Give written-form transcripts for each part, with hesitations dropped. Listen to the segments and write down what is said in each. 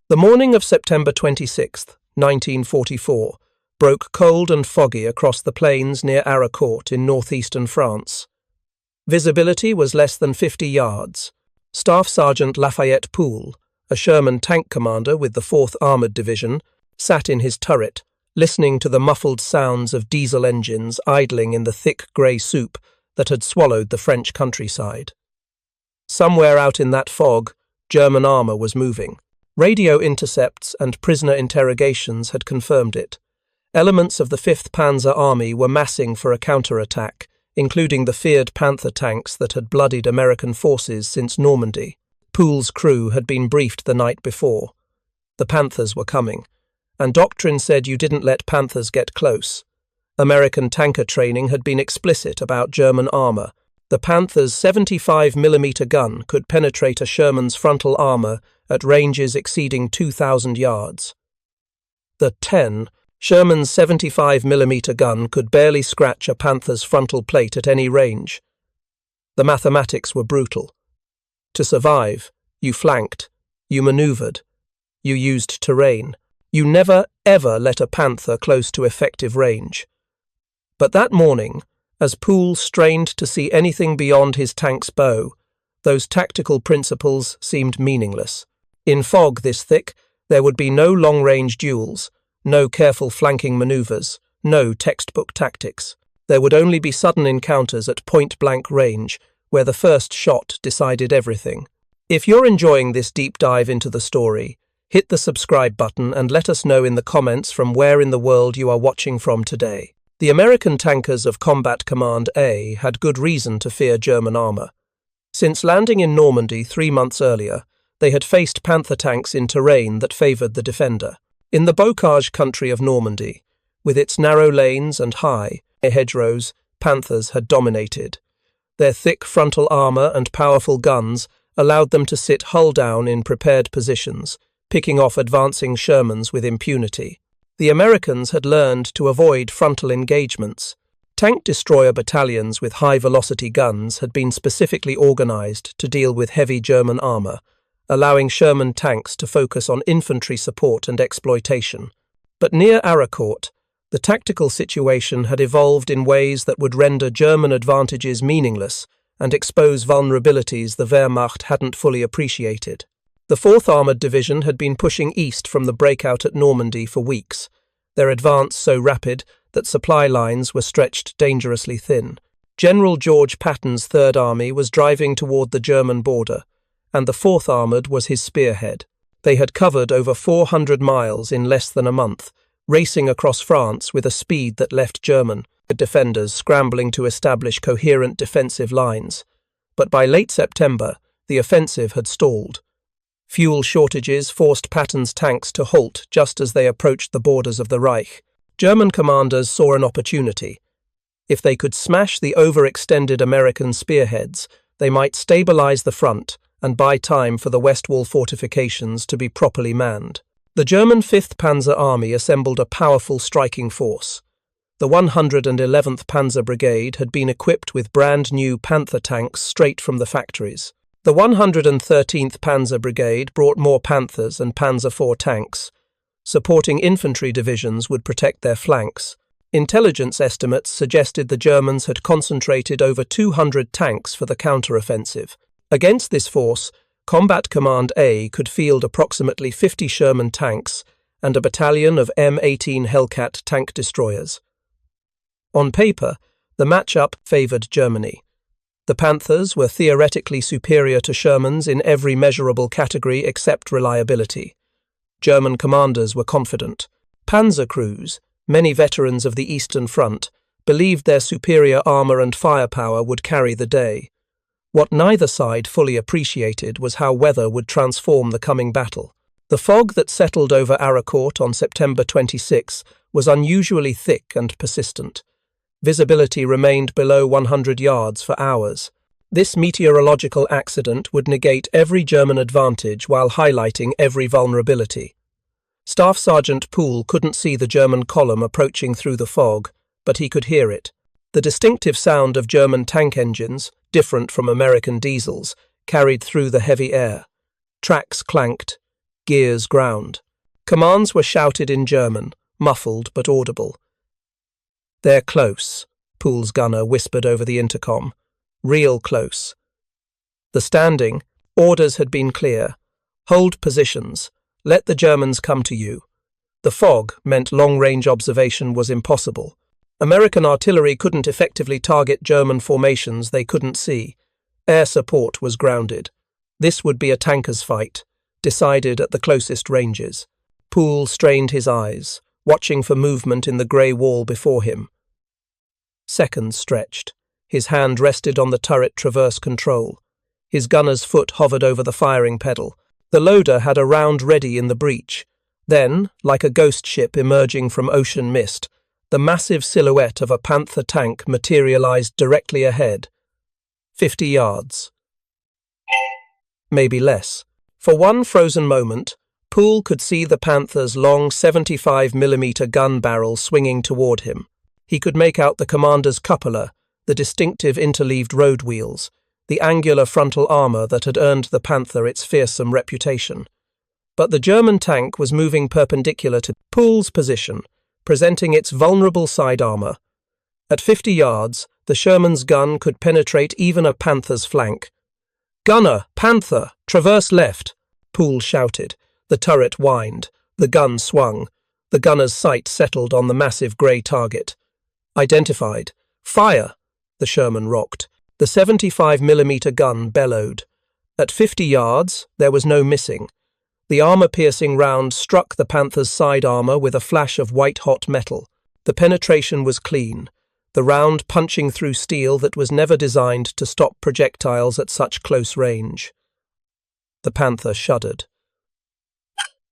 The morning of September 26, 1944, broke cold and foggy across the plains near Arracourt in northeastern France. Visibility was less than 50 yards. Staff Sergeant Lafayette Poole, a Sherman tank commander with the 4th Armored Division, sat in his turret, listening to the muffled sounds of diesel engines idling in the thick grey soup that had swallowed the French countryside. Somewhere out in that fog, German armour was moving. Radio intercepts and prisoner interrogations had confirmed it. Elements of the Fifth Panzer Army were massing for a counterattack, including the feared Panther tanks that had bloodied American forces since Normandy. Poole's crew had been briefed the night before. The Panthers were coming, and doctrine said you didn't let Panthers get close. American tanker training had been explicit about German armour. The Panther's 75mm gun could penetrate a Sherman's frontal armour at ranges exceeding 2,000 yards. The 10, Sherman's 75mm gun could barely scratch a Panther's frontal plate at any range. The mathematics were brutal. To survive, you flanked, you manoeuvred, you used terrain. You never, ever let a Panther close to effective range. But that morning, as Poole strained to see anything beyond his tank's bow, those tactical principles seemed meaningless. In fog this thick, there would be no long-range duels, no careful flanking manoeuvres, no textbook tactics. There would only be sudden encounters at point-blank range, where the first shot decided everything. If you're enjoying this deep dive into the story, hit the subscribe button and let us know in the comments from where in the world you are watching from today. The American tankers of Combat Command A had good reason to fear German armour. Since landing in Normandy 3 months earlier, they had faced Panther tanks in terrain that favoured the defender. In the bocage country of Normandy, with its narrow lanes and high hedgerows, Panthers had dominated. Their thick frontal armour and powerful guns allowed them to sit hull down in prepared positions, picking off advancing Shermans with impunity. The Americans had learned to avoid frontal engagements. Tank destroyer battalions with high-velocity guns had been specifically organised to deal with heavy German armour, allowing Sherman tanks to focus on infantry support and exploitation. But near Arracourt, the tactical situation had evolved in ways that would render German advantages meaningless and expose vulnerabilities the Wehrmacht hadn't fully appreciated. The 4th Armoured Division had been pushing east from the breakout at Normandy for weeks, their advance so rapid that supply lines were stretched dangerously thin. General George Patton's 3rd Army was driving toward the German border, and the 4th Armoured was his spearhead. They had covered over 400 miles in less than a month, racing across France with a speed that left German defenders scrambling to establish coherent defensive lines. But by late September, the offensive had stalled. Fuel shortages forced Patton's tanks to halt just as they approached the borders of the Reich. German commanders saw an opportunity. If they could smash the overextended American spearheads, they might stabilize the front and buy time for the West Wall fortifications to be properly manned. The German Fifth Panzer Army assembled a powerful striking force. The 111th Panzer Brigade had been equipped with brand-new Panther tanks straight from the factories. The 113th Panzer Brigade brought more Panthers and Panzer IV tanks. Supporting infantry divisions would protect their flanks. Intelligence estimates suggested the Germans had concentrated over 200 tanks for the counteroffensive. Against this force, Combat Command A could field approximately 50 Sherman tanks and a battalion of M18 Hellcat tank destroyers. On paper, the matchup favoured Germany. The Panthers were theoretically superior to Shermans in every measurable category except reliability. German commanders were confident. Panzer crews, many veterans of the Eastern Front, believed their superior armour and firepower would carry the day. What neither side fully appreciated was how weather would transform the coming battle. The fog that settled over Arracourt on September 26 was unusually thick and persistent. Visibility remained below 100 yards for hours. This meteorological accident would negate every German advantage while highlighting every vulnerability. Staff Sergeant Poole couldn't see the German column approaching through the fog, but he could hear it. The distinctive sound of German tank engines, different from American diesels, carried through the heavy air. Tracks clanked. Gears ground. Commands were shouted in German, muffled but audible. "They're close," Poole's gunner whispered over the intercom. "Real close." The standing orders had been clear. "Hold positions. Let the Germans come to you." The fog meant long-range observation was impossible. American artillery couldn't effectively target German formations they couldn't see. Air support was grounded. This would be a tanker's fight, decided at the closest ranges. Poole strained his eyes, watching for movement in the grey wall before him. Seconds stretched. His hand rested on the turret traverse control. His gunner's foot hovered over the firing pedal. The loader had a round ready in the breech. Then, like a ghost ship emerging from ocean mist, the massive silhouette of a Panther tank materialized directly ahead. 50 yards. Maybe less. For one frozen moment, Poole could see the Panther's long 75mm gun barrel swinging toward him. He could make out the commander's cupola, the distinctive interleaved road wheels, the angular frontal armor that had earned the Panther its fearsome reputation. But the German tank was moving perpendicular to Poole's position, presenting its vulnerable side armor. At 50 yards, the Sherman's gun could penetrate even a Panther's flank. "Gunner, Panther, traverse left," Poole shouted. The turret whined. The gun swung. The gunner's sight settled on the massive grey target. "Identified. Fire!" The Sherman rocked. The 75mm gun bellowed. At 50 yards, there was no missing. The armor-piercing round struck the Panther's side armor with a flash of white-hot metal. The penetration was clean, the round punching through steel that was never designed to stop projectiles at such close range. The Panther shuddered.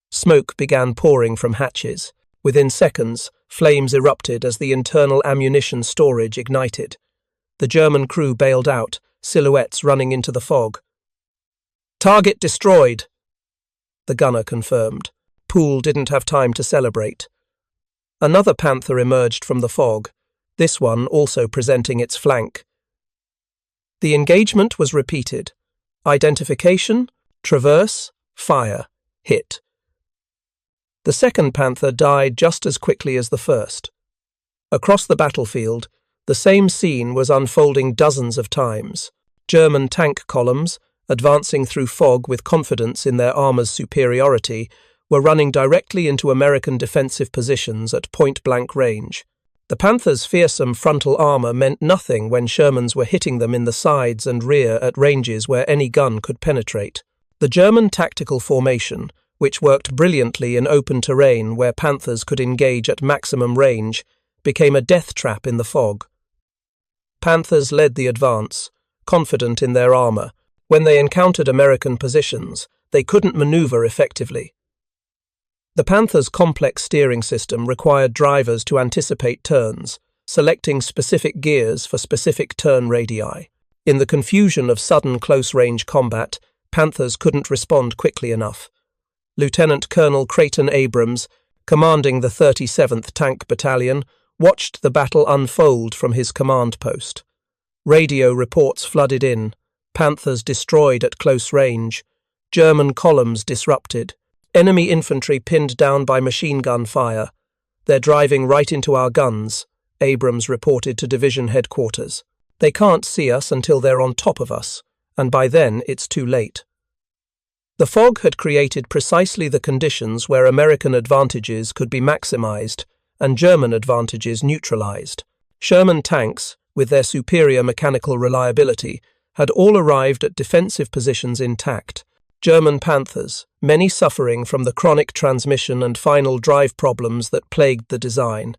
Smoke began pouring from hatches. Within seconds, flames erupted as the internal ammunition storage ignited. The German crew bailed out, silhouettes running into the fog. "Target destroyed," the gunner confirmed. Poole didn't have time to celebrate. Another Panther emerged from the fog, this one also presenting its flank. The engagement was repeated. Identification, traverse, fire, hit. The second Panther died just as quickly as the first. Across the battlefield, the same scene was unfolding dozens of times. German tank columns, advancing through fog with confidence in their armor's superiority, were running directly into American defensive positions at point-blank range. The Panthers' fearsome frontal armor meant nothing when Shermans were hitting them in the sides and rear at ranges where any gun could penetrate. The German tactical formation, which worked brilliantly in open terrain where Panthers could engage at maximum range, became a death trap in the fog. Panthers led the advance, confident in their armor. When they encountered American positions, they couldn't maneuver effectively. The Panther's complex steering system required drivers to anticipate turns, selecting specific gears for specific turn radii. In the confusion of sudden close-range combat, Panthers couldn't respond quickly enough. Lieutenant Colonel Creighton Abrams, commanding the 37th Tank Battalion, watched the battle unfold from his command post. Radio reports flooded in. Panthers destroyed at close range. German columns disrupted. Enemy infantry pinned down by machine gun fire. "They're driving right into our guns," Abrams reported to division headquarters. "They can't see us until they're on top of us, and by then it's too late." The fog had created precisely the conditions where American advantages could be maximized and German advantages neutralized. Sherman tanks, with their superior mechanical reliability, had all arrived at defensive positions intact. German Panthers, many suffering from the chronic transmission and final drive problems that plagued the design,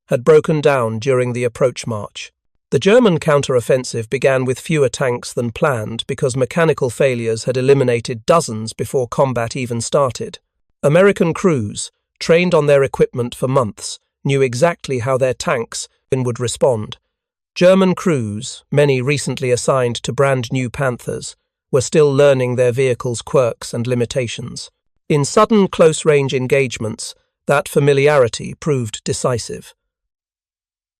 had broken down during the approach march. The German counteroffensive began with fewer tanks than planned because mechanical failures had eliminated dozens before combat even started. American crews, trained on their equipment for months, knew exactly how their tanks would respond. German crews, many recently assigned to brand-new Panthers, were still learning their vehicles' quirks and limitations. In sudden close-range engagements, that familiarity proved decisive.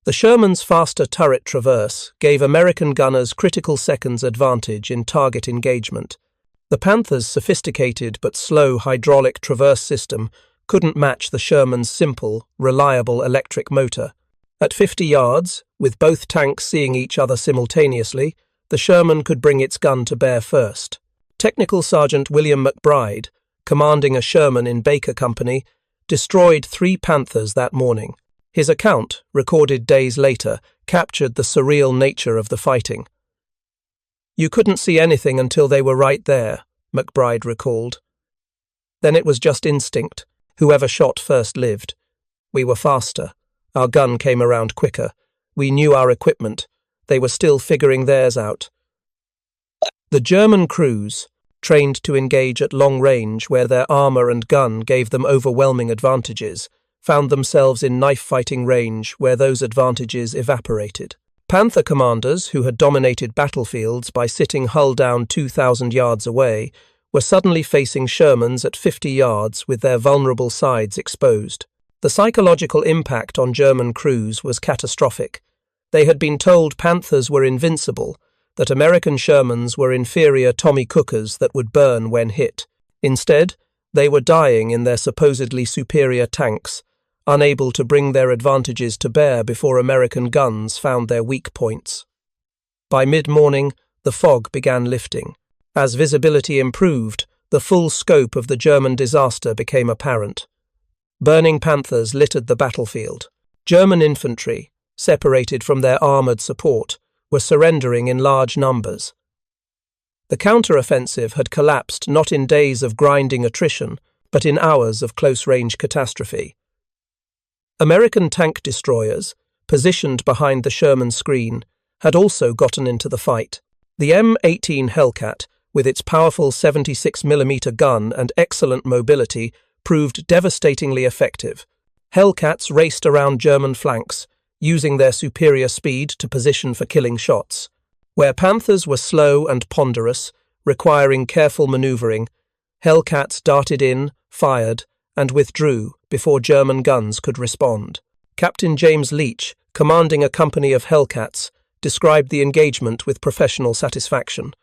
The Sherman's faster turret traverse gave American gunners critical seconds advantage in target engagement. The Panthers' sophisticated but slow hydraulic traverse system couldn't match the Sherman's simple, reliable electric motor. At 50 yards, with both tanks seeing each other simultaneously, the Sherman could bring its gun to bear first. Technical Sergeant William McBride, commanding a Sherman in Baker Company, destroyed 3 Panthers that morning. His account, recorded days later, captured the surreal nature of the fighting. "You couldn't see anything until they were right there," McBride recalled. "Then it was just instinct. Whoever shot first lived. We were faster. Our gun came around quicker. We knew our equipment. They were still figuring theirs out." The German crews, trained to engage at long range where their armor and gun gave them overwhelming advantages, found themselves in knife-fighting range where those advantages evaporated. Panther commanders, who had dominated battlefields by sitting hull down 2,000 yards away, were suddenly facing Shermans at 50 yards with their vulnerable sides exposed. The psychological impact on German crews was catastrophic. They had been told Panthers were invincible, that American Shermans were inferior Tommy Cookers that would burn when hit. Instead, they were dying in their supposedly superior tanks, unable to bring their advantages to bear before American guns found their weak points. By mid-morning, the fog began lifting. As visibility improved, the full scope of the German disaster became apparent. Burning Panthers littered the battlefield. German infantry, separated from their armoured support, were surrendering in large numbers. The counteroffensive had collapsed not in days of grinding attrition, but in hours of close-range catastrophe. American tank destroyers, positioned behind the Sherman screen, had also gotten into the fight. The M18 Hellcat, with its powerful 76mm gun and excellent mobility, proved devastatingly effective. Hellcats raced around German flanks, using their superior speed to position for killing shots. Where Panthers were slow and ponderous, requiring careful maneuvering, Hellcats darted in, fired, and withdrew before German guns could respond. Captain James Leach, commanding a company of Hellcats, described the engagement with professional satisfaction.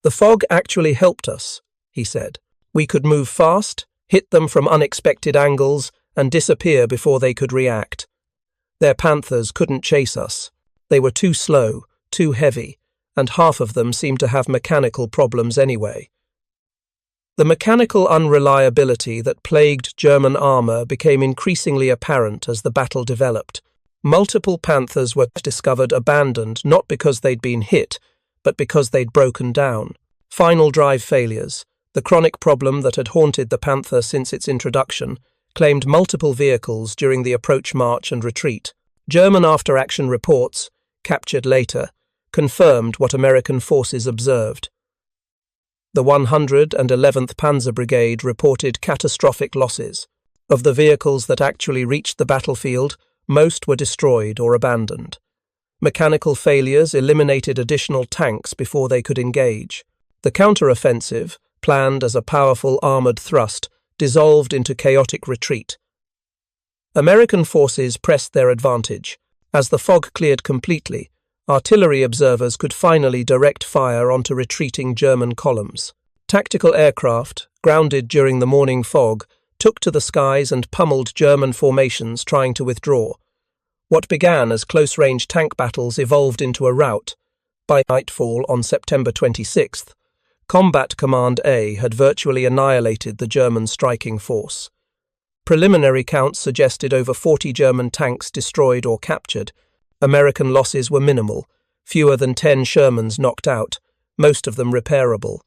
"The fog actually helped us," he said. "We could move fast, hit them from unexpected angles, and disappear before they could react. Their Panthers couldn't chase us. They were too slow, too heavy, and half of them seemed to have mechanical problems anyway." The mechanical unreliability that plagued German armour became increasingly apparent as the battle developed. Multiple Panthers were discovered abandoned not because they'd been hit, but because they'd broken down. Final drive failures, the chronic problem that had haunted the Panther since its introduction, claimed multiple vehicles during the approach march and retreat. German after-action reports, captured later, confirmed what American forces observed. The 111th Panzer Brigade reported catastrophic losses. Of the vehicles that actually reached the battlefield, most were destroyed or abandoned. Mechanical failures eliminated additional tanks before they could engage. The counteroffensive, planned as a powerful armoured thrust, dissolved into chaotic retreat. American forces pressed their advantage. As the fog cleared completely, artillery observers could finally direct fire onto retreating German columns. Tactical aircraft, grounded during the morning fog, took to the skies and pummeled German formations trying to withdraw. What began as close-range tank battles evolved into a rout. By nightfall on September 26th, Combat Command A had virtually annihilated the German striking force. Preliminary counts suggested over 40 German tanks destroyed or captured. American losses were minimal, fewer than 10 Shermans knocked out, most of them repairable.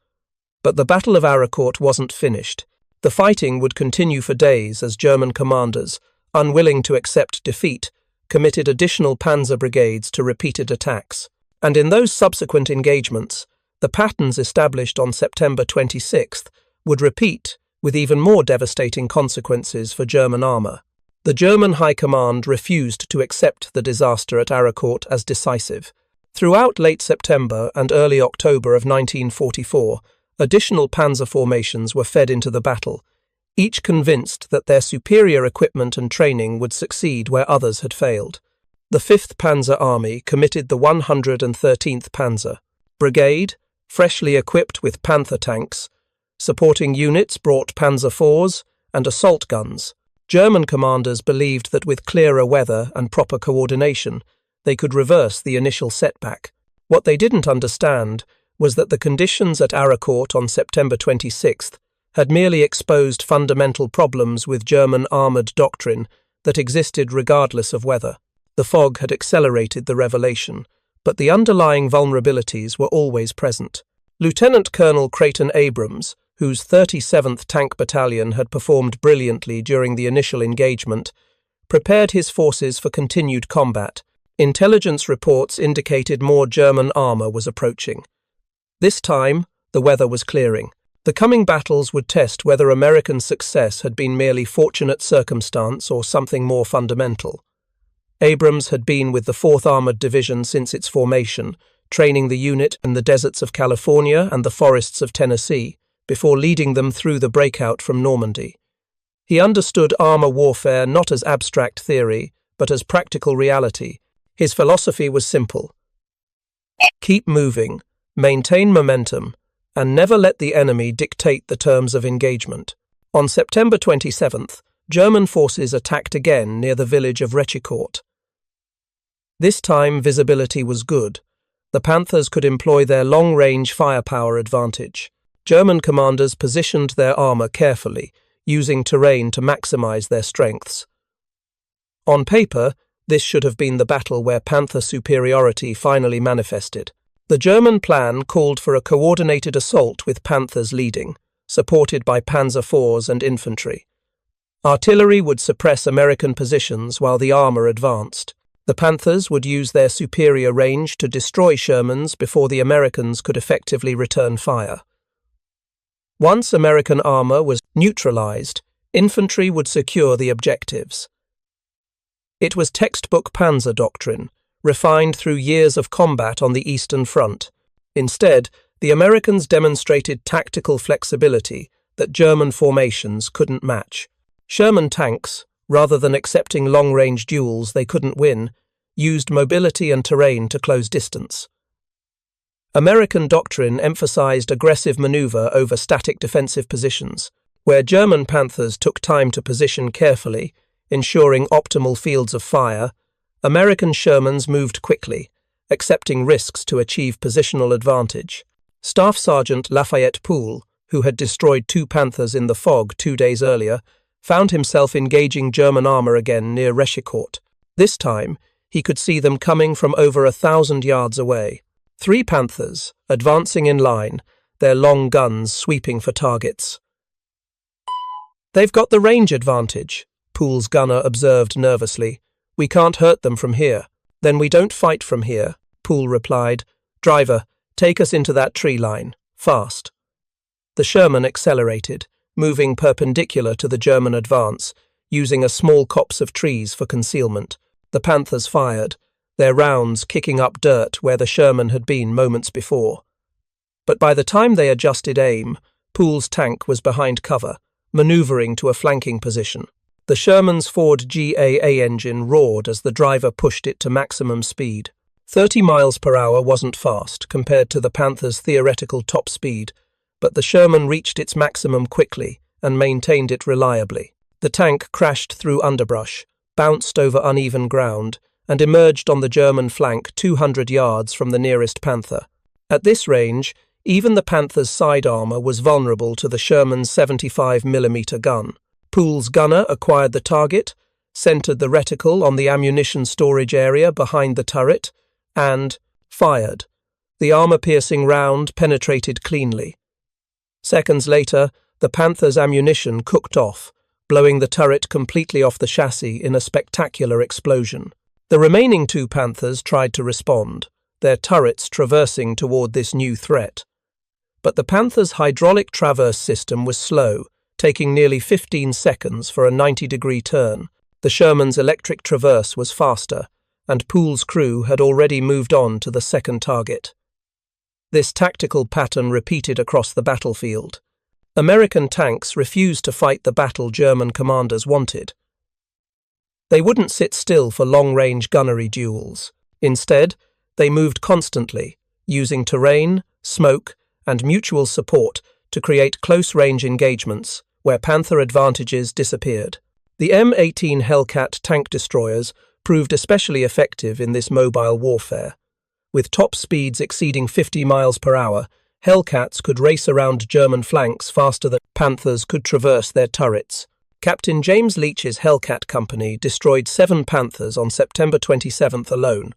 But the Battle of Arracourt wasn't finished. The fighting would continue for days as German commanders, unwilling to accept defeat, committed additional panzer brigades to repeated attacks. And in those subsequent engagements, the patterns established on September 26th would repeat with even more devastating consequences for German armour. The German High Command refused to accept the disaster at Arracourt as decisive. Throughout late September and early October of 1944, additional panzer formations were fed into the battle, each convinced that their superior equipment and training would succeed where others had failed. The Fifth Panzer Army committed the 113th Panzer Brigade, freshly equipped with Panther tanks. Supporting units brought Panzer IVs and assault guns. German commanders believed that with clearer weather and proper coordination, they could reverse the initial setback. What they didn't understand was that the conditions at Arracourt on September 26th had merely exposed fundamental problems with German armoured doctrine that existed regardless of weather. The fog had accelerated the revelation, but the underlying vulnerabilities were always present. Lieutenant Colonel Creighton Abrams, whose 37th Tank Battalion had performed brilliantly during the initial engagement, prepared his forces for continued combat. Intelligence reports indicated more German armour was approaching. This time, the weather was clearing. The coming battles would test whether American success had been merely fortunate circumstance or something more fundamental. Abrams had been with the 4th Armoured Division since its formation, training the unit in the deserts of California and the forests of Tennessee, before leading them through the breakout from Normandy. He understood armour warfare not as abstract theory, but as practical reality. His philosophy was simple. Keep moving, maintain momentum, and never let the enemy dictate the terms of engagement. On September 27th, German forces attacked again near the village of Arracourt. This time visibility was good. The Panthers could employ their long-range firepower advantage. German commanders positioned their armour carefully, using terrain to maximize their strengths. On paper, this should have been the battle where Panther superiority finally manifested. The German plan called for a coordinated assault with Panthers leading, supported by Panzer IVs and infantry. Artillery would suppress American positions while the armour advanced. The Panthers would use their superior range to destroy Shermans before the Americans could effectively return fire. Once American armour was neutralized, infantry would secure the objectives. It was textbook Panzer doctrine, refined through years of combat on the Eastern Front. Instead, the Americans demonstrated tactical flexibility that German formations couldn't match. Sherman tanks, rather than accepting long-range duels they couldn't win, used mobility and terrain to close distance. American doctrine emphasized aggressive maneuver over static defensive positions, where German Panthers took time to position carefully, ensuring optimal fields of fire. American Shermans moved quickly, accepting risks to achieve positional advantage. Staff Sergeant Lafayette Poole, who had destroyed 2 Panthers in the fog 2 days earlier, found himself engaging German armour again near Arracourt. This time, he could see them coming from over 1,000 yards away. 3 Panthers, advancing in line, their long guns sweeping for targets. "They've got the range advantage," Poole's gunner observed nervously. "We can't hurt them from here." "Then we don't fight from here," Poole replied. "Driver, take us into that tree line. Fast." The Sherman accelerated, moving perpendicular to the German advance, using a small copse of trees for concealment. The Panthers fired, their rounds kicking up dirt where the Sherman had been moments before. But by the time they adjusted aim, Poole's tank was behind cover, manoeuvring to a flanking position. The Sherman's Ford GAA engine roared as the driver pushed it to maximum speed. 30 miles per hour wasn't fast compared to the Panther's theoretical top speed, but the Sherman reached its maximum quickly and maintained it reliably. The tank crashed through underbrush, bounced over uneven ground, and emerged on the German flank 200 yards from the nearest Panther. At this range, even the Panther's side armour was vulnerable to the Sherman's 75mm gun. Poole's gunner acquired the target, centred the reticle on the ammunition storage area behind the turret, and fired. The armour-piercing round penetrated cleanly. Seconds later, the Panther's ammunition cooked off, blowing the turret completely off the chassis in a spectacular explosion. The remaining 2 Panthers tried to respond, their turrets traversing toward this new threat. But the Panther's hydraulic traverse system was slow, taking nearly 15 seconds for a 90-degree turn. The Sherman's electric traverse was faster, and Poole's crew had already moved on to the second target. This tactical pattern repeated across the battlefield. American tanks refused to fight the battle German commanders wanted. They wouldn't sit still for long-range gunnery duels. Instead, they moved constantly, using terrain, smoke, and mutual support to create close-range engagements where Panther advantages disappeared. The M18 Hellcat tank destroyers proved especially effective in this mobile warfare. With top speeds exceeding 50 miles per hour, Hellcats could race around German flanks faster than Panthers could traverse their turrets. Captain James Leach's Hellcat Company destroyed 7 Panthers on September 27th alone,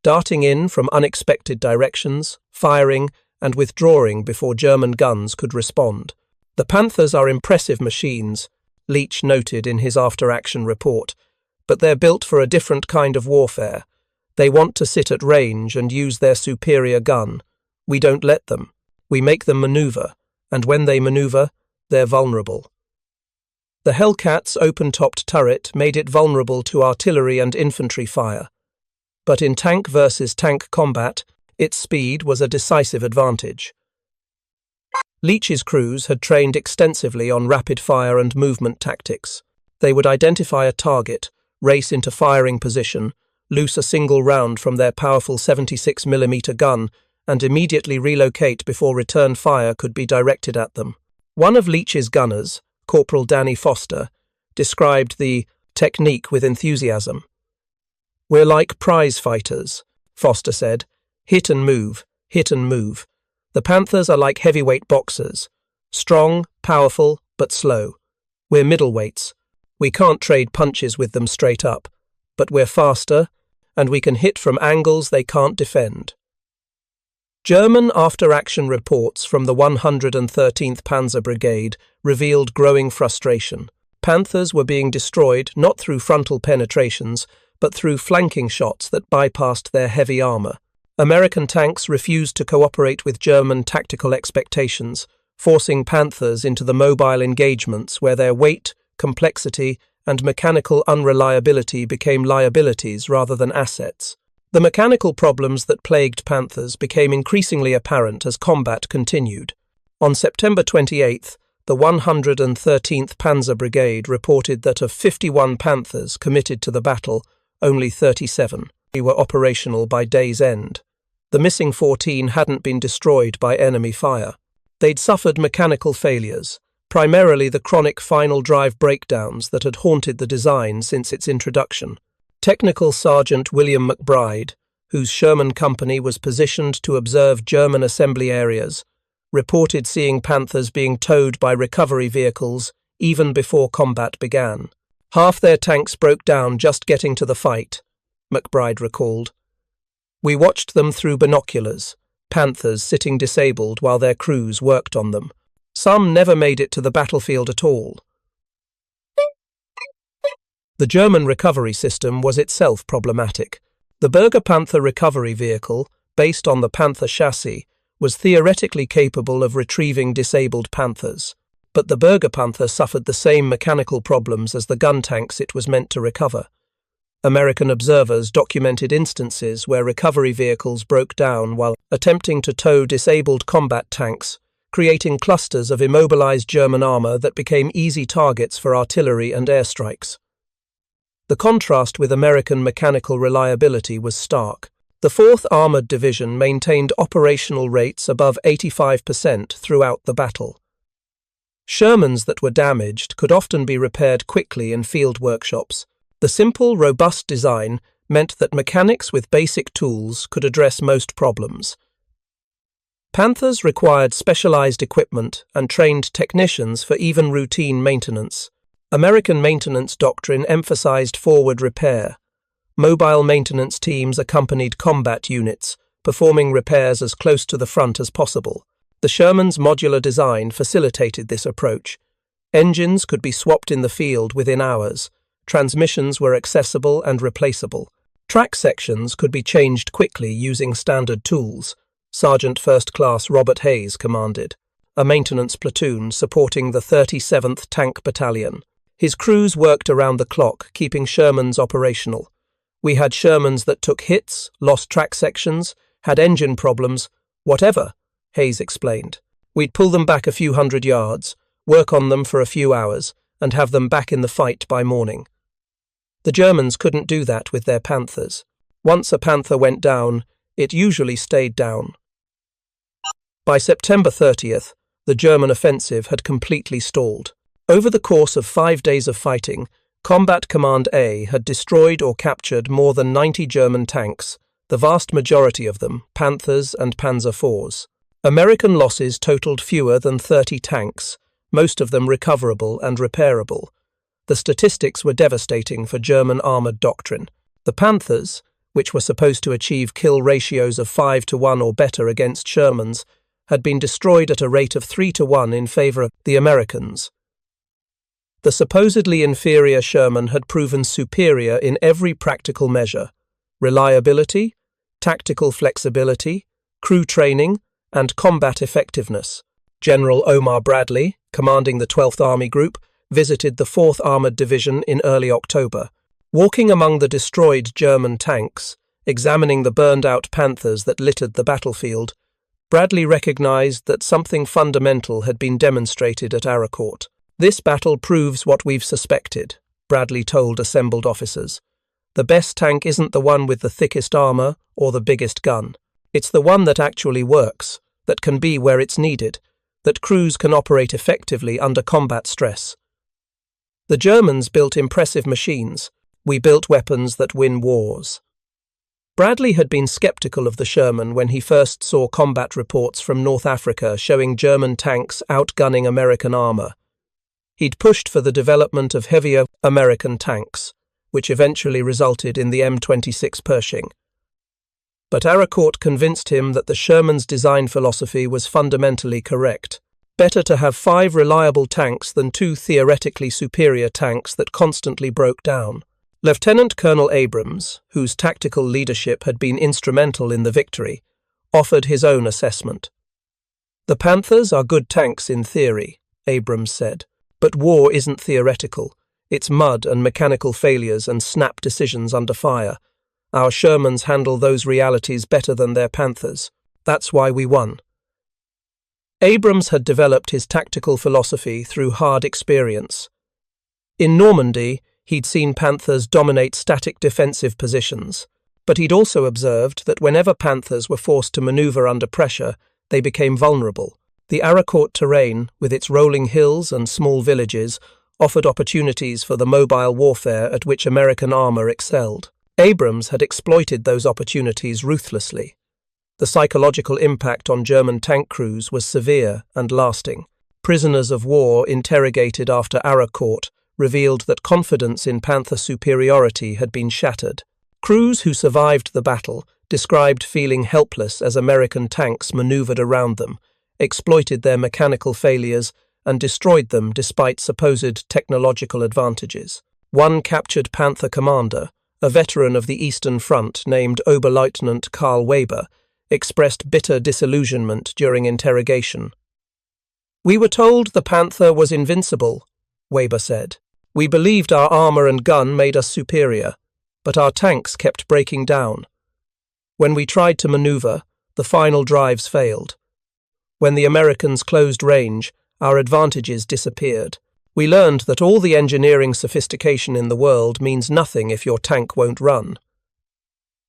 darting in from unexpected directions, firing and withdrawing before German guns could respond. The Panthers are impressive machines, Leach noted in his after-action report, but they're built for a different kind of warfare. They want to sit at range and use their superior gun. We don't let them. We make them maneuver, and when they maneuver, they're vulnerable. The Hellcat's open-topped turret made it vulnerable to artillery and infantry fire. But in tank versus tank combat, its speed was a decisive advantage. Leach's crews had trained extensively on rapid-fire and movement tactics. They would identify a target, race into firing position, loose a single round from their powerful 76mm gun, and immediately relocate before return fire could be directed at them. One of Leach's gunners, Corporal Danny Foster, described the technique with enthusiasm. "We're like prize fighters," Foster said. "Hit and move, hit and move. The Panthers are like heavyweight boxers. Strong, powerful, but slow. We're middleweights. We can't trade punches with them straight up, but we're faster, and we can hit from angles they can't defend." German after-action reports from the 113th Panzer Brigade revealed growing frustration. Panthers were being destroyed not through frontal penetrations, but through flanking shots that bypassed their heavy armor. American tanks refused to cooperate with German tactical expectations, forcing Panthers into the mobile engagements where their weight, complexity, and mechanical unreliability became liabilities rather than assets. The mechanical problems that plagued Panthers became increasingly apparent as combat continued. On September 28th, the 113th Panzer Brigade reported that of 51 Panthers committed to the battle, only 37 were operational by day's end. The missing 14 hadn't been destroyed by enemy fire. They'd suffered mechanical failures, primarily the chronic final drive breakdowns that had haunted the design since its introduction. Technical Sergeant William McBride, whose Sherman company was positioned to observe German assembly areas, reported seeing Panthers being towed by recovery vehicles even before combat began. "Half their tanks broke down just getting to the fight," McBride recalled. "We watched them through binoculars, Panthers sitting disabled while their crews worked on them. Some never made it to the battlefield at all." The German recovery system was itself problematic. The Berger Panther recovery vehicle, based on the Panther chassis, was theoretically capable of retrieving disabled Panthers, but the Berger Panther suffered the same mechanical problems as the gun tanks it was meant to recover. American observers documented instances where recovery vehicles broke down while attempting to tow disabled combat tanks, creating clusters of immobilized German armor that became easy targets for artillery and airstrikes. The contrast with American mechanical reliability was stark. The 4th Armored Division maintained operational rates above 85% throughout the battle. Shermans that were damaged could often be repaired quickly in field workshops. The simple, robust design meant that mechanics with basic tools could address most problems. Panthers required specialized equipment and trained technicians for even routine maintenance. American maintenance doctrine emphasized forward repair. Mobile maintenance teams accompanied combat units, performing repairs as close to the front as possible. The Sherman's modular design facilitated this approach. Engines could be swapped in the field within hours. Transmissions were accessible and replaceable. Track sections could be changed quickly using standard tools. Sergeant First Class Robert Hayes commanded a maintenance platoon supporting the 37th Tank Battalion. His crews worked around the clock, keeping Shermans operational. "We had Shermans that took hits, lost track sections, had engine problems, whatever," Hayes explained. "We'd pull them back a few hundred yards, work on them for a few hours, and have them back in the fight by morning." The Germans couldn't do that with their Panthers. Once a Panther went down, it usually stayed down. By September 30th, the German offensive had completely stalled. Over the course of 5 days of fighting, Combat Command A had destroyed or captured more than 90 German tanks, the vast majority of them Panthers and Panzer IVs. American losses totaled fewer than 30 tanks, most of them recoverable and repairable. The statistics were devastating for German armoured doctrine. The Panthers, which were supposed to achieve kill ratios of 5-to-1 or better against Shermans, had been destroyed at a rate of 3-to-1 in favour of the Americans. The supposedly inferior Sherman had proven superior in every practical measure: reliability, tactical flexibility, crew training, and combat effectiveness. General Omar Bradley, commanding the 12th Army Group, visited the 4th Armoured Division in early October. Walking among the destroyed German tanks, examining the burned-out Panthers that littered the battlefield, Bradley recognized that something fundamental had been demonstrated at Arracourt. "This battle proves what we've suspected," Bradley told assembled officers. "The best tank isn't the one with the thickest armor or the biggest gun. It's the one that actually works, that can be where it's needed, that crews can operate effectively under combat stress. The Germans built impressive machines. We built weapons that win wars." Bradley had been skeptical of the Sherman when he first saw combat reports from North Africa showing German tanks outgunning American armor. He'd pushed for the development of heavier American tanks, which eventually resulted in the M26 Pershing. But Arracourt convinced him that the Sherman's design philosophy was fundamentally correct. Better to have 5 reliable tanks than 2 theoretically superior tanks that constantly broke down. Lieutenant Colonel Abrams, whose tactical leadership had been instrumental in the victory, offered his own assessment. "The Panthers are good tanks in theory," Abrams said, "but war isn't theoretical. It's mud and mechanical failures and snap decisions under fire. Our Shermans handle those realities better than their Panthers. That's why we won." Abrams had developed his tactical philosophy through hard experience. In Normandy, he'd seen Panthers dominate static defensive positions, but he'd also observed that whenever Panthers were forced to maneuver under pressure, they became vulnerable. The Arracourt terrain, with its rolling hills and small villages, offered opportunities for the mobile warfare at which American armor excelled. Abrams had exploited those opportunities ruthlessly. The psychological impact on German tank crews was severe and lasting. Prisoners of war interrogated after Arracourt revealed that confidence in Panther superiority had been shattered. Crews who survived the battle described feeling helpless as American tanks maneuvered around them, exploited their mechanical failures, and destroyed them despite supposed technological advantages. One captured Panther commander, a veteran of the Eastern Front named Oberleutnant Karl Weber, expressed bitter disillusionment during interrogation. "We were told the Panther was invincible," Weber said. "We believed our armor and gun made us superior, but our tanks kept breaking down. When we tried to maneuver, the final drives failed. When the Americans closed range, our advantages disappeared. We learned that all the engineering sophistication in the world means nothing if your tank won't run."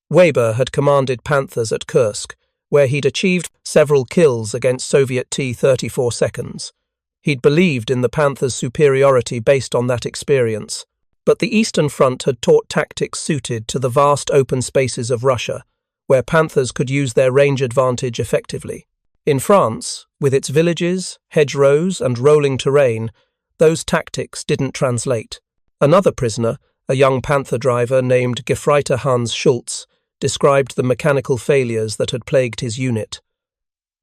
Weber had commanded Panthers at Kursk, where he'd achieved several kills against Soviet T-34 seconds. He'd believed in the Panthers' superiority based on that experience. But the Eastern Front had taught tactics suited to the vast open spaces of Russia, where Panthers could use their range advantage effectively. In France, with its villages, hedgerows, and rolling terrain, those tactics didn't translate. Another prisoner, a young Panther driver named Gefreiter Hans Schultz, described the mechanical failures that had plagued his unit.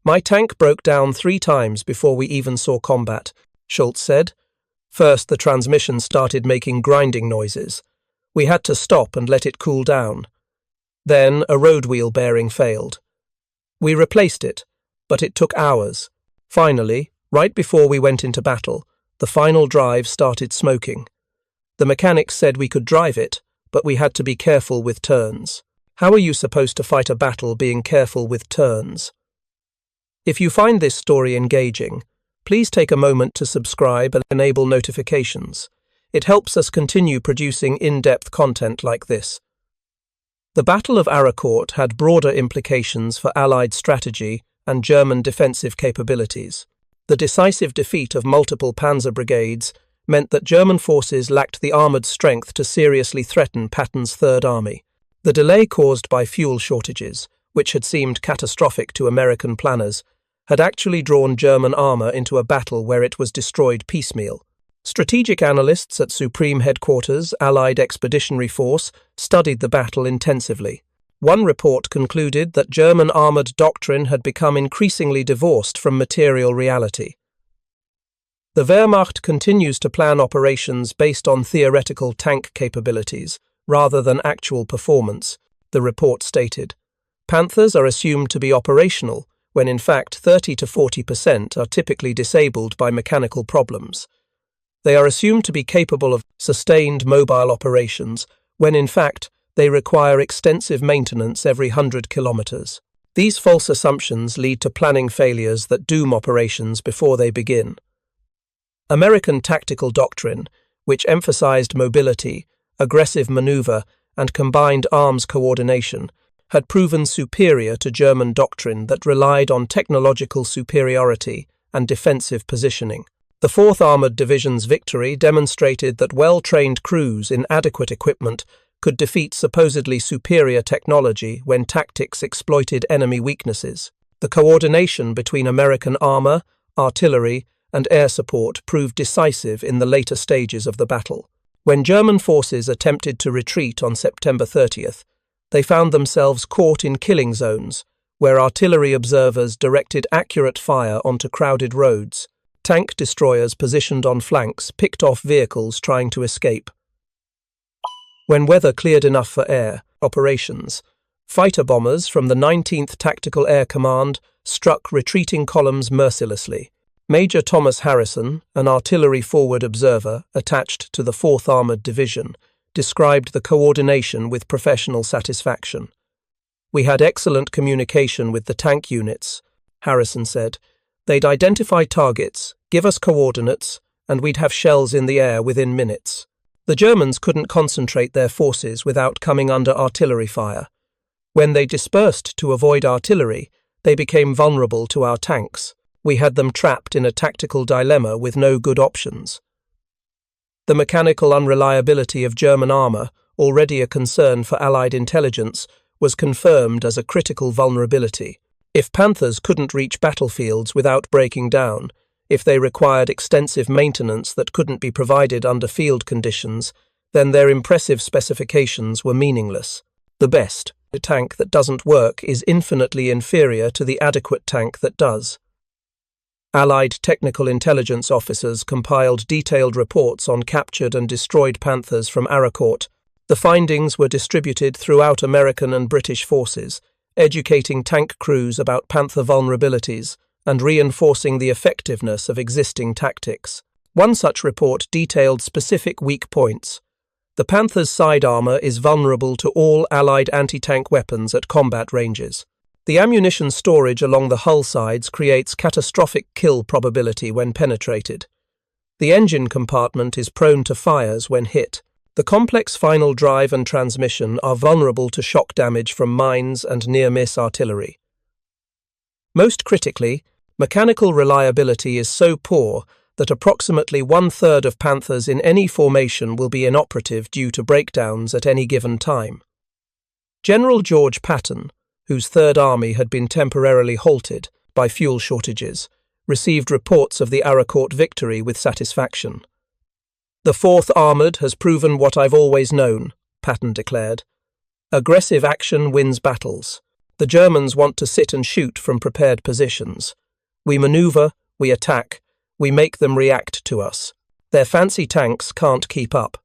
"My tank broke down 3 times before we even saw combat," Schultz said. "First, the transmission started making grinding noises. We had to stop and let it cool down. Then, a road wheel bearing failed. We replaced it, but it took hours. Finally, right before we went into battle, the final drive started smoking. The mechanics said we could drive it, but we had to be careful with turns. How are you supposed to fight a battle being careful with turns?" If you find this story engaging, please take a moment to subscribe and enable notifications. It helps us continue producing in-depth content like this. The Battle of Arracourt had broader implications for Allied strategy and German defensive capabilities. The decisive defeat of multiple panzer brigades meant that German forces lacked the armoured strength to seriously threaten Patton's Third Army. The delay caused by fuel shortages, which had seemed catastrophic to American planners, had actually drawn German armour into a battle where it was destroyed piecemeal. Strategic analysts at Supreme Headquarters, Allied Expeditionary Force, studied the battle intensively. One report concluded that German armoured doctrine had become increasingly divorced from material reality. The Wehrmacht continues to plan operations based on theoretical tank capabilities, rather than actual performance, the report stated. Panthers are assumed to be operational, when in fact 30 to 40% are typically disabled by mechanical problems. They are assumed to be capable of sustained mobile operations, when in fact they require extensive maintenance every 100 kilometers. These false assumptions lead to planning failures that doom operations before they begin. American tactical doctrine, which emphasized mobility, aggressive maneuver, and combined arms coordination, had proven superior to German doctrine that relied on technological superiority and defensive positioning. The 4th Armoured Division's victory demonstrated that well-trained crews in adequate equipment could defeat supposedly superior technology when tactics exploited enemy weaknesses. The coordination between American armour, artillery, and air support proved decisive in the later stages of the battle. When German forces attempted to retreat on September 30th, they found themselves caught in killing zones, where artillery observers directed accurate fire onto crowded roads. Tank destroyers positioned on flanks picked off vehicles trying to escape. When weather cleared enough for air operations, fighter bombers from the 19th Tactical Air Command struck retreating columns mercilessly. Major Thomas Harrison, an artillery forward observer attached to the 4th Armoured Division, described the coordination with professional satisfaction. "We had excellent communication with the tank units," Harrison said. "They'd identify targets, give us coordinates, and we'd have shells in the air within minutes." The Germans couldn't concentrate their forces without coming under artillery fire. When they dispersed to avoid artillery, they became vulnerable to our tanks. We had them trapped in a tactical dilemma with no good options. The mechanical unreliability of German armour, already a concern for Allied intelligence, was confirmed as a critical vulnerability. If Panthers couldn't reach battlefields without breaking down, if they required extensive maintenance that couldn't be provided under field conditions, then their impressive specifications were meaningless. The best, a tank that doesn't work, is infinitely inferior to the adequate tank that does. Allied technical intelligence officers compiled detailed reports on captured and destroyed Panthers from Arracourt. The findings were distributed throughout American and British forces, educating tank crews about Panther vulnerabilities and reinforcing the effectiveness of existing tactics. One such report detailed specific weak points. The Panther's side armour is vulnerable to all Allied anti-tank weapons at combat ranges. The ammunition storage along the hull sides creates catastrophic kill probability when penetrated. The engine compartment is prone to fires when hit. The complex final drive and transmission are vulnerable to shock damage from mines and near-miss artillery. Most critically, mechanical reliability is so poor that approximately 1/3 of Panthers in any formation will be inoperative due to breakdowns at any given time. General George Patton, whose Third Army had been temporarily halted by fuel shortages, received reports of the Arracourt victory with satisfaction. "The 4th Armoured has proven what I've always known," Patton declared. "Aggressive action wins battles. The Germans want to sit and shoot from prepared positions. We manoeuvre, we attack, we make them react to us. Their fancy tanks can't keep up."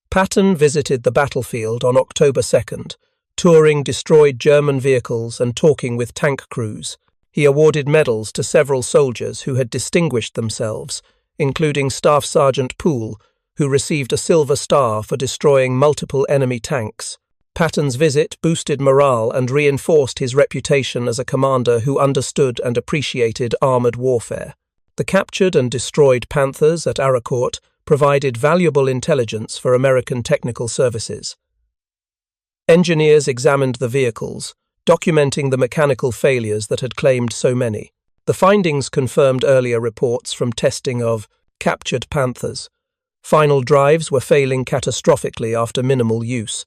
Patton visited the battlefield on October 2nd, touring destroyed German vehicles and talking with tank crews. He awarded medals to several soldiers who had distinguished themselves, including Staff Sergeant Poole, who received a Silver Star for destroying multiple enemy tanks. Patton's visit boosted morale and reinforced his reputation as a commander who understood and appreciated armoured warfare. The captured and destroyed Panthers at Arracourt provided valuable intelligence for American technical services. Engineers examined the vehicles, documenting the mechanical failures that had claimed so many. The findings confirmed earlier reports from testing of captured Panthers. Final drives were failing catastrophically after minimal use.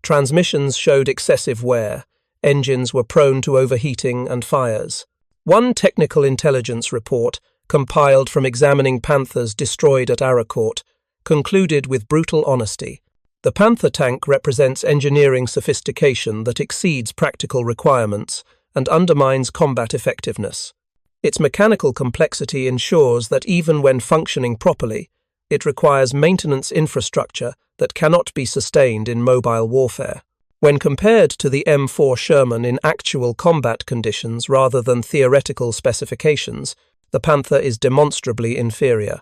Transmissions showed excessive wear. Engines were prone to overheating and fires. One technical intelligence report, compiled from examining Panthers destroyed at Arracourt, concluded with brutal honesty. The Panther tank represents engineering sophistication that exceeds practical requirements and undermines combat effectiveness. Its mechanical complexity ensures that even when functioning properly, it requires maintenance infrastructure that cannot be sustained in mobile warfare. When compared to the M4 Sherman in actual combat conditions rather than theoretical specifications, the Panther is demonstrably inferior.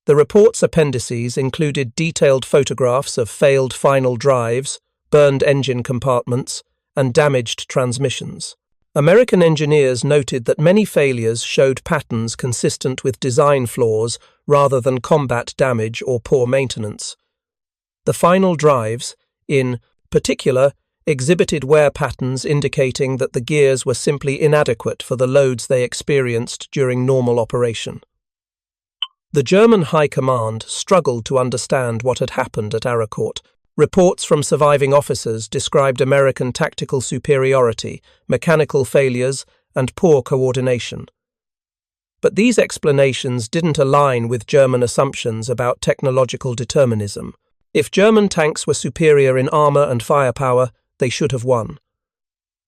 The report's appendices included detailed photographs of failed final drives, burned engine compartments, and damaged transmissions. American engineers noted that many failures showed patterns consistent with design flaws rather than combat damage or poor maintenance. The final drives, in particular, exhibited wear patterns indicating that the gears were simply inadequate for the loads they experienced during normal operation. The German High Command struggled to understand what had happened at Arracourt. Reports from surviving officers described American tactical superiority, mechanical failures, and poor coordination. But these explanations didn't align with German assumptions about technological determinism. If German tanks were superior in armor and firepower, they should have won.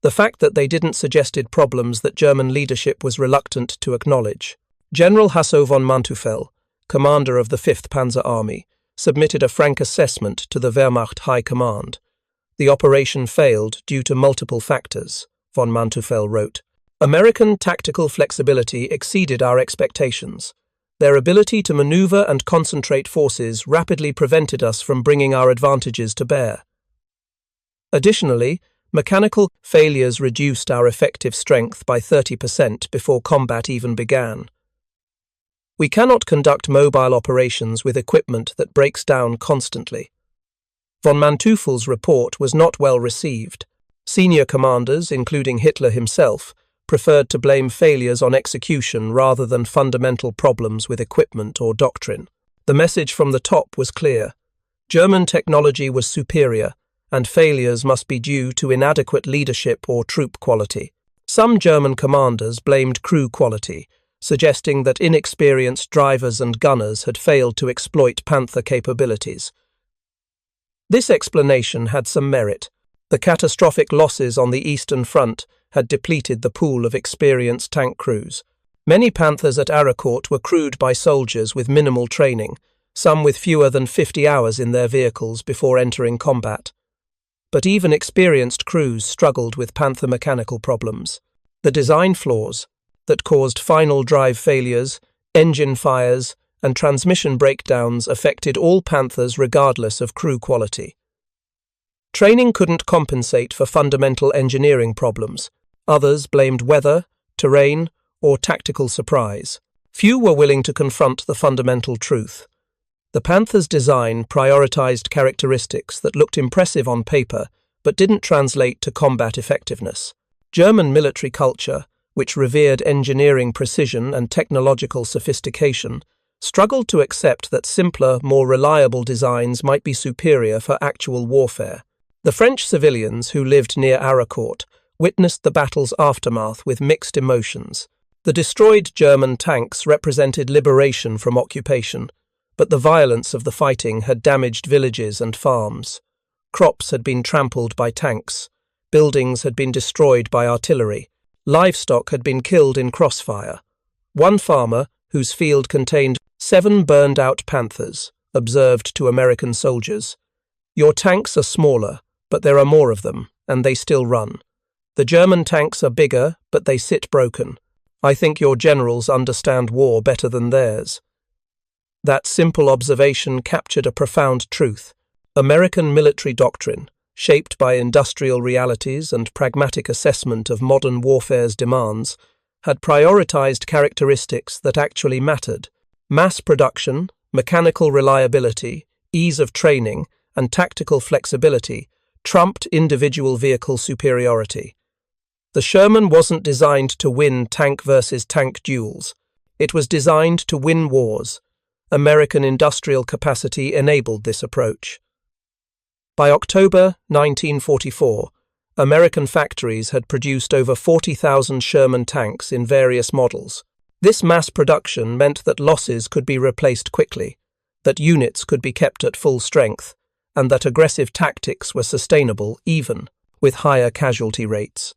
The fact that they didn't suggested problems that German leadership was reluctant to acknowledge. General Hasso von Manteuffel, commander of the Fifth Panzer Army, submitted a frank assessment to the Wehrmacht High Command. The operation failed due to multiple factors, von Manteuffel wrote. American tactical flexibility exceeded our expectations. Their ability to maneuver and concentrate forces rapidly prevented us from bringing our advantages to bear. Additionally, mechanical failures reduced our effective strength by 30% before combat even began. We cannot conduct mobile operations with equipment that breaks down constantly. Von Manteuffel's report was not well received. Senior commanders, including Hitler himself, preferred to blame failures on execution rather than fundamental problems with equipment or doctrine. The message from the top was clear. German technology was superior, and failures must be due to inadequate leadership or troop quality. Some German commanders blamed crew quality, suggesting that inexperienced drivers and gunners had failed to exploit Panther capabilities. This explanation had some merit. The catastrophic losses on the Eastern Front had depleted the pool of experienced tank crews. Many Panthers at Arracourt were crewed by soldiers with minimal training, some with fewer than 50 hours in their vehicles before entering combat. But even experienced crews struggled with Panther mechanical problems. The design flaws that caused final drive failures, engine fires, and transmission breakdowns affected all Panthers regardless of crew quality. Training couldn't compensate for fundamental engineering problems. Others blamed weather, terrain, or tactical surprise. Few were willing to confront the fundamental truth. The Panther's design prioritized characteristics that looked impressive on paper but didn't translate to combat effectiveness. German military culture, which revered engineering precision and technological sophistication, struggled to accept that simpler, more reliable designs might be superior for actual warfare. The French civilians who lived near Arracourt witnessed the battle's aftermath with mixed emotions. The destroyed German tanks represented liberation from occupation, but the violence of the fighting had damaged villages and farms. Crops had been trampled by tanks, buildings had been destroyed by artillery, livestock had been killed in crossfire. One farmer, whose field contained 7 burned-out Panthers, observed to American soldiers, "Your tanks are smaller, but there are more of them, and they still run. The German tanks are bigger, but they sit broken. I think your generals understand war better than theirs." That simple observation captured a profound truth. American military doctrine, shaped by industrial realities and pragmatic assessment of modern warfare's demands, had prioritized characteristics that actually mattered: mass production, mechanical reliability, ease of training, and tactical flexibility trumped individual vehicle superiority. The Sherman wasn't designed to win tank versus tank duels. It was designed to win wars. American industrial capacity enabled this approach. By October 1944, American factories had produced over 40,000 Sherman tanks in various models. This mass production meant that losses could be replaced quickly, that units could be kept at full strength, and that aggressive tactics were sustainable even with higher casualty rates.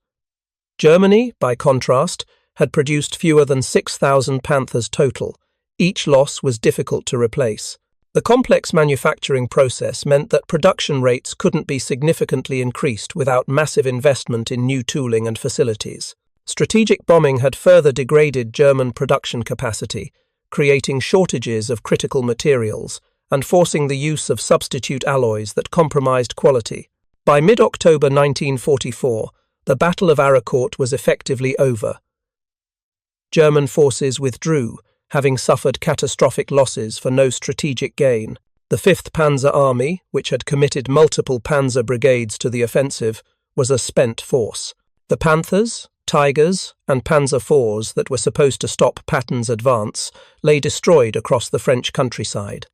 Germany, by contrast, had produced fewer than 6,000 Panthers total. Each loss was difficult to replace. The complex manufacturing process meant that production rates couldn't be significantly increased without massive investment in new tooling and facilities. Strategic bombing had further degraded German production capacity, creating shortages of critical materials and forcing the use of substitute alloys that compromised quality. By mid-October 1944, the Battle of Arracourt was effectively over. German forces withdrew, having suffered catastrophic losses for no strategic gain. The Fifth Panzer Army, which had committed multiple panzer brigades to the offensive, was a spent force. The Panthers, Tigers, and Panzer IVs that were supposed to stop Patton's advance lay destroyed across the French countryside.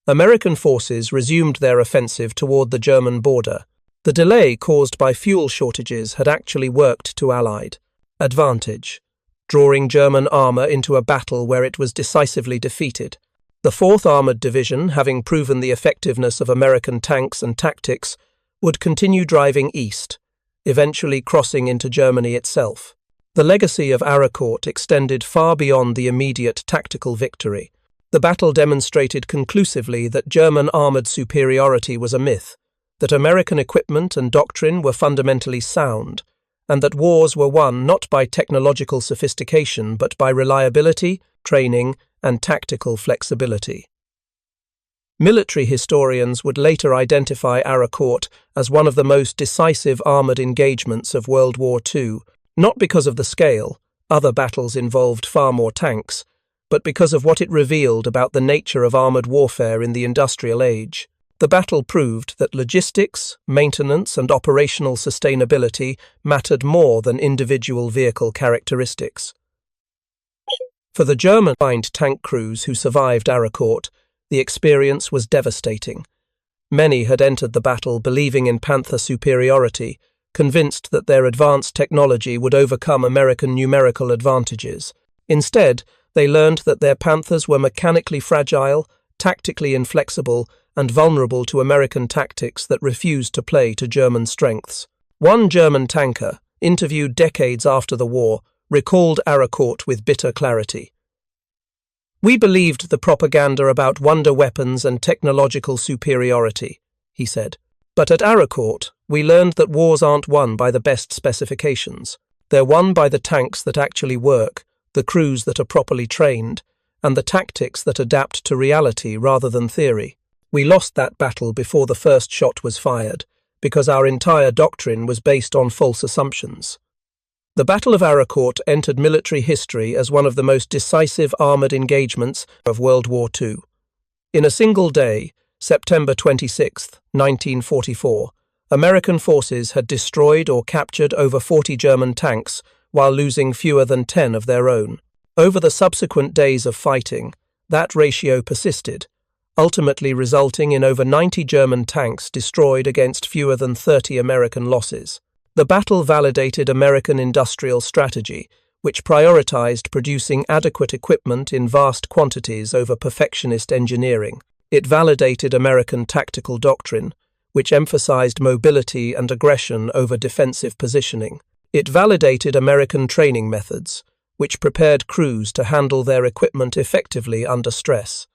American forces resumed their offensive toward the German border. The delay caused by fuel shortages had actually worked to Allied advantage, drawing German armour into a battle where it was decisively defeated. The 4th Armoured Division, having proven the effectiveness of American tanks and tactics, would continue driving east, eventually crossing into Germany itself. The legacy of Arracourt extended far beyond the immediate tactical victory. The battle demonstrated conclusively that German armoured superiority was a myth, that American equipment and doctrine were fundamentally sound, and that wars were won not by technological sophistication but by reliability, training, and tactical flexibility. Military historians would later identify Arracourt as one of the most decisive armoured engagements of World War II, not because of the scale — other battles involved far more tanks — but because of what it revealed about the nature of armoured warfare in the industrial age. The battle proved that logistics, maintenance, and operational sustainability mattered more than individual vehicle characteristics. For the German tank crews who survived Arracourt, the experience was devastating. Many had entered the battle believing in Panther superiority, convinced that their advanced technology would overcome American numerical advantages. Instead, they learned that their Panthers were mechanically fragile, tactically inflexible, and vulnerable to American tactics that refused to play to German strengths. One German tanker, interviewed decades after the war, recalled Arracourt with bitter clarity. "We believed the propaganda about wonder weapons and technological superiority," he said. "But at Arracourt, we learned that wars aren't won by the best specifications. They're won by the tanks that actually work, the crews that are properly trained, and the tactics that adapt to reality rather than theory. We lost that battle before the first shot was fired, because our entire doctrine was based on false assumptions." The Battle of Arracourt entered military history as one of the most decisive armoured engagements of World War II. In a single day, September 26, 1944, American forces had destroyed or captured over 40 German tanks while losing fewer than 10 of their own. Over the subsequent days of fighting, that ratio persisted, ultimately resulting in over 90 German tanks destroyed against fewer than 30 American losses. The battle validated American industrial strategy, which prioritized producing adequate equipment in vast quantities over perfectionist engineering. It validated American tactical doctrine, which emphasized mobility and aggression over defensive positioning. It validated American training methods, which prepared crews to handle their equipment effectively under stress.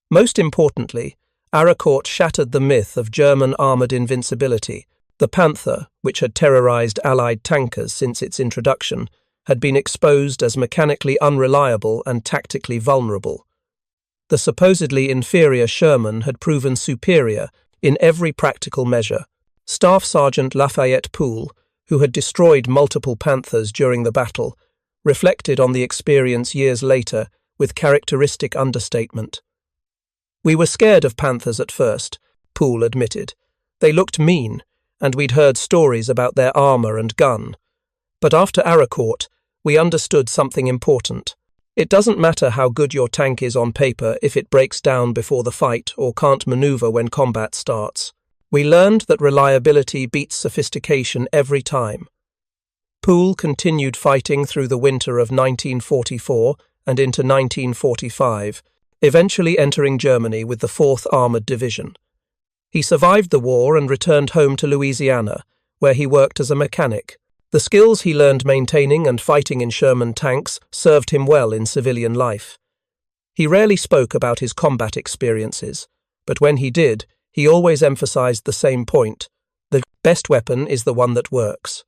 Most importantly, Arracourt shattered the myth of German armoured invincibility. The Panther, which had terrorized Allied tankers since its introduction, had been exposed as mechanically unreliable and tactically vulnerable. The supposedly inferior Sherman had proven superior in every practical measure. Staff Sergeant Lafayette Poole, who had destroyed multiple Panthers during the battle, reflected on the experience years later with characteristic understatement. "We were scared of Panthers at first," Poole admitted. They looked mean, and we'd heard stories about their armor and gun. But after Arracourt, we understood something important. It doesn't matter how good your tank is on paper if it breaks down before the fight or can't maneuver when combat starts. We learned that reliability beats sophistication every time. Poole continued fighting through the winter of 1944 and into 1945, eventually entering Germany with the 4th Armored Division. He survived the war and returned home to Louisiana, where he worked as a mechanic. The skills he learned maintaining and fighting in Sherman tanks served him well in civilian life. He rarely spoke about his combat experiences, but when he did, he always emphasized the same point: the best weapon is the one that works.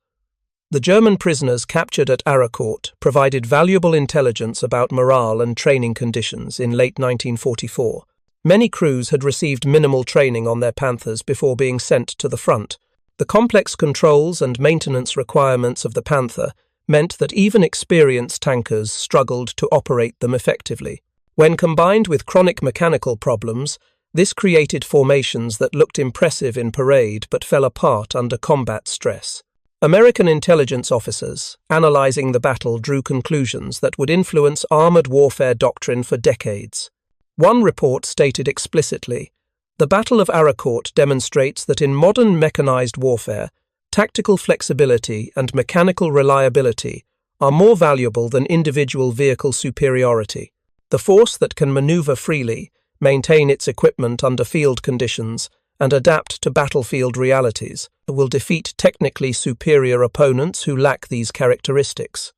The German prisoners captured at Arracourt provided valuable intelligence about morale and training conditions in late 1944. Many crews had received minimal training on their Panthers before being sent to the front. The complex controls and maintenance requirements of the Panther meant that even experienced tankers struggled to operate them effectively. When combined with chronic mechanical problems, this created formations that looked impressive in parade but fell apart under combat stress. American intelligence officers, analyzing the battle, drew conclusions that would influence armored warfare doctrine for decades. One report stated explicitly, "The Battle of Arracourt demonstrates that in modern mechanized warfare, tactical flexibility and mechanical reliability are more valuable than individual vehicle superiority. The force that can maneuver freely, maintain its equipment under field conditions, and adapt to battlefield realities will defeat technically superior opponents who lack these characteristics."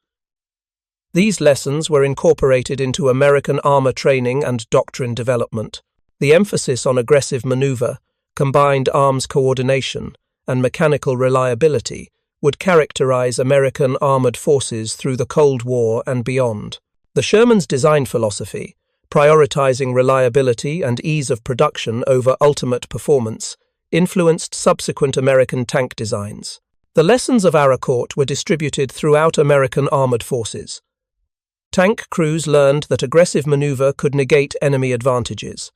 These lessons were incorporated into American armor training and doctrine development. The emphasis on aggressive maneuver, combined arms coordination, and mechanical reliability would characterize American armored forces through the Cold War and beyond. The Sherman's design philosophy, prioritizing reliability and ease of production over ultimate performance, influenced subsequent American tank designs. The lessons of Arracourt were distributed throughout American armored forces. Tank crews learned that aggressive maneuver could negate enemy advantages.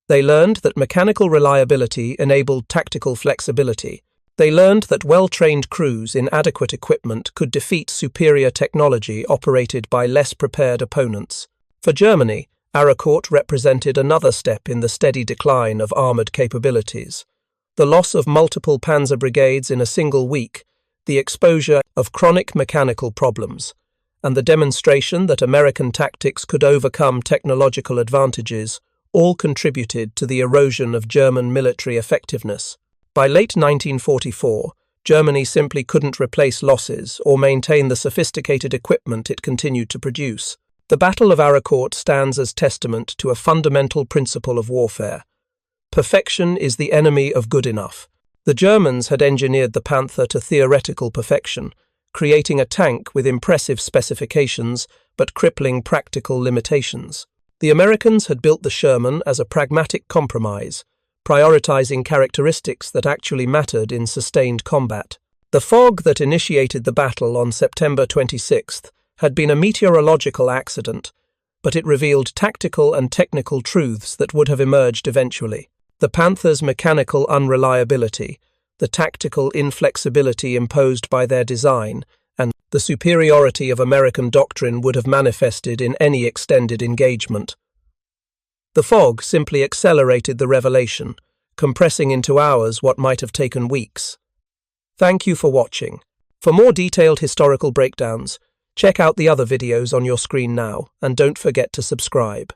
They learned that mechanical reliability enabled tactical flexibility. They learned that well-trained crews in adequate equipment could defeat superior technology operated by less prepared opponents. For Germany, Arracourt represented another step in the steady decline of armoured capabilities. The loss of multiple Panzer brigades in a single week, the exposure of chronic mechanical problems, and the demonstration that American tactics could overcome technological advantages all contributed to the erosion of German military effectiveness. By late 1944, Germany simply couldn't replace losses or maintain the sophisticated equipment it continued to produce. The Battle of Arracourt stands as testament to a fundamental principle of warfare. Perfection is the enemy of good enough. The Germans had engineered the Panther to theoretical perfection, creating a tank with impressive specifications but crippling practical limitations. The Americans had built the Sherman as a pragmatic compromise, prioritizing characteristics that actually mattered in sustained combat. The fog that initiated the battle on September 26th had been a meteorological accident, but it revealed tactical and technical truths that would have emerged eventually. The Panthers' mechanical unreliability, the tactical inflexibility imposed by their design, and the superiority of American doctrine would have manifested in any extended engagement. The fog simply accelerated the revelation, compressing into hours what might have taken weeks. Thank you for watching. For more detailed historical breakdowns, check out the other videos on your screen now, and don't forget to subscribe.